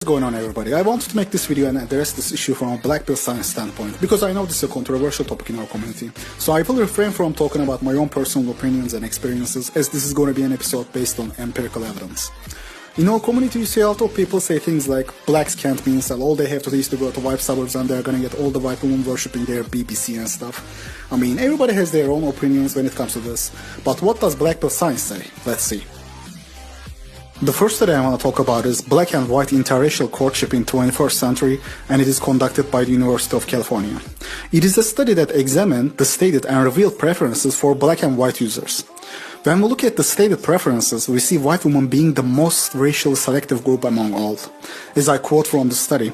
What's going on, everybody? I wanted to make this video and address this issue from a black pill science standpoint because I know this is a controversial topic in our community. So I will refrain from talking about my own personal opinions and experiences, as this is going to be an episode based on empirical evidence. In our community, you see a lot of people say things like blacks can't be incel, all they have to do is to go to white suburbs and they're gonna get all the white women worshipping their BBC and stuff. I mean, everybody has their own opinions when it comes to this, but what does black pill science say? Let's see. The first study I want to talk about is Black and White Interracial Courtship in 21st Century, and it is conducted by the University of California. It is a study that examined the stated and revealed preferences for black and white users. When we look at the stated preferences, we see white women being the most racially selective group among all. As I quote from the study,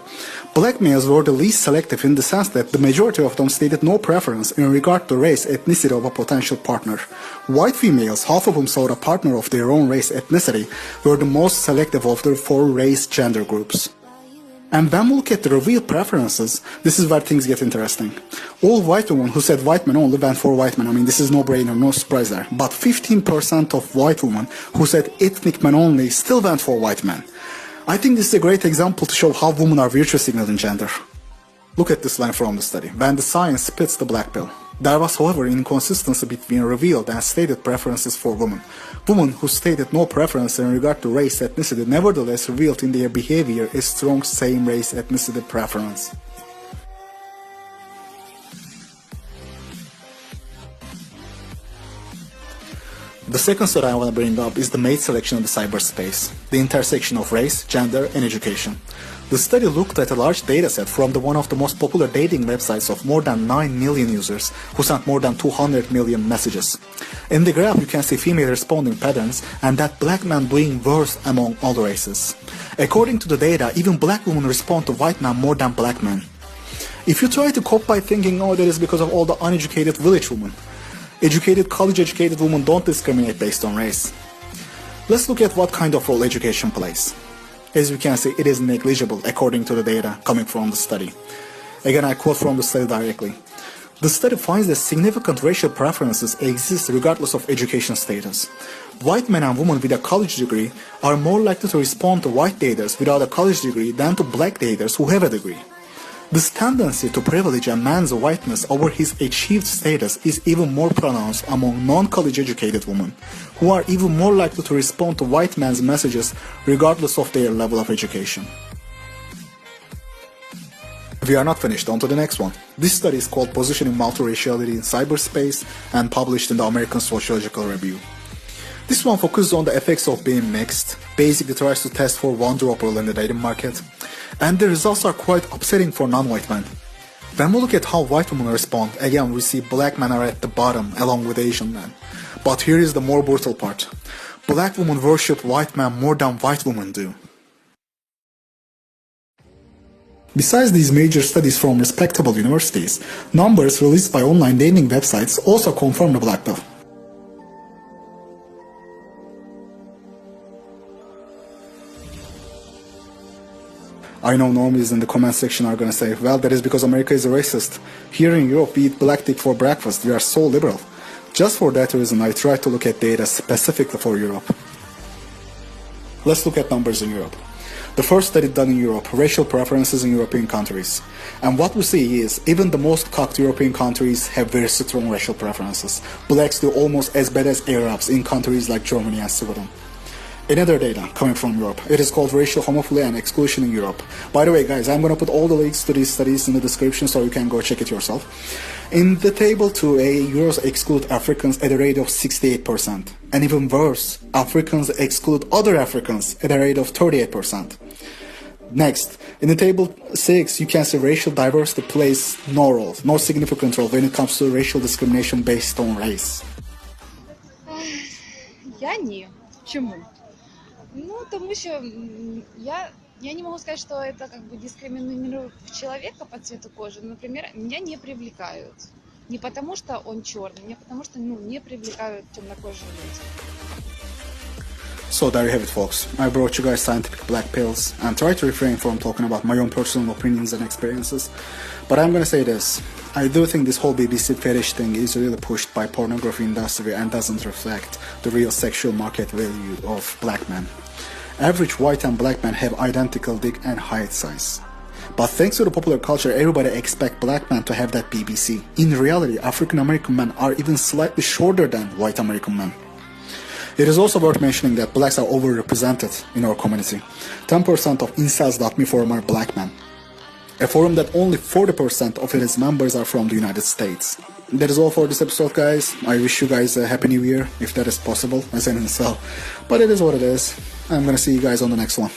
black males were the least selective in the sense that the majority of them stated no preference in regard to race, ethnicity of a potential partner. White females, half of whom sought a partner of their own race, ethnicity, were the most selective of the four race gender groups. And when we look at the revealed preferences, this is where things get interesting. All white women who said white men only went for white men. I mean, this is no brainer, no surprise there. But 15% of white women who said ethnic men only still went for white men. I think this is a great example to show how women are virtue signaling gender. Look at this line from the study. When the science spits the black pill. There was, however, inconsistency between revealed and stated preferences for women. Women who stated no preference in regard to race ethnicity nevertheless revealed in their behavior a strong same race ethnicity preference. The second study I want to bring up is the mate selection in the cyberspace, the intersection of race, gender, and education. The study looked at a large dataset from one of the most popular dating websites of more than 9 million users who sent more than 200 million messages. In the graph you can see female responding patterns and that black men doing worse among all races. According to the data, even black women respond to white men more than black men. If you try to cope by thinking, oh, that is because of all the uneducated village women, educated, college-educated women don't discriminate based on race. Let's look at what kind of role education plays. As you can see, it is negligible according to the data coming from the study. Again, I quote from the study directly. The study finds that significant racial preferences exist regardless of education status. White men and women with a college degree are more likely to respond to white daters without a college degree than to black daters who have a degree. This tendency to privilege a man's whiteness over his achieved status is even more pronounced among non-college educated women, who are even more likely to respond to white men's messages regardless of their level of education. We are not finished, on to the next one. This study is called Positioning Multiraciality in Cyberspace and published in the American Sociological Review. This one focuses on the effects of being mixed, basically tries to test for one drop rule in the dating market, and the results are quite upsetting for non-white men. When we look at how white women respond, again we see black men are at the bottom along with Asian men. But here is the more brutal part. Black women worship white men more than white women do. Besides these major studies from respectable universities, numbers released by online dating websites also confirm the black pill. I know normies in the comment section are gonna say, well, that is because America is a racist. Here in Europe we eat black dick for breakfast, we are so liberal. Just for that reason I try to look at data specifically for Europe. Let's look at numbers in Europe. The first study done in Europe, racial preferences in European countries. And what we see is, even the most cocked European countries have very strong racial preferences. Blacks do almost as bad as Arabs in countries like Germany and Sweden. Another data coming from Europe. It is called Racial Homophily and Exclusion in Europe. By the way, guys, I'm going to put all the links to these studies in the description so you can go check it yourself. In the table 2A, Euros exclude Africans at a rate of 68%. And even worse, Africans exclude other Africans at a rate of 38%. Next, in the table 6, you can see racial diversity plays no role, no significant role when it comes to racial discrimination based on race. Я ні. Чому? Ну, тому що я не могу сказать, что это как бы дискриминирует человека по цвету кожи. Например, меня не привлекают. Не потому, что он черный, не потому, что не привлекают темнокожие люди. So there you have it, folks. I brought you guys scientific black pills and tried to refrain from talking about my own personal opinions and experiences. But I'm gonna say this. I do think this whole BBC fetish thing is really pushed by pornography industry and doesn't reflect the real sexual market value of black men. Average white and black men have identical dick and height size. But thanks to the popular culture, everybody expects black men to have that BBC. In reality, African American men are even slightly shorter than white American men. It is also worth mentioning that blacks are overrepresented in our community. 10% of incels.me forum are black men. A forum that only 40% of its members are from the United States. That is all for this episode, guys. I wish you guys a happy new year, if that is possible, as an incel. But it is what it is. I'm gonna see you guys on the next one.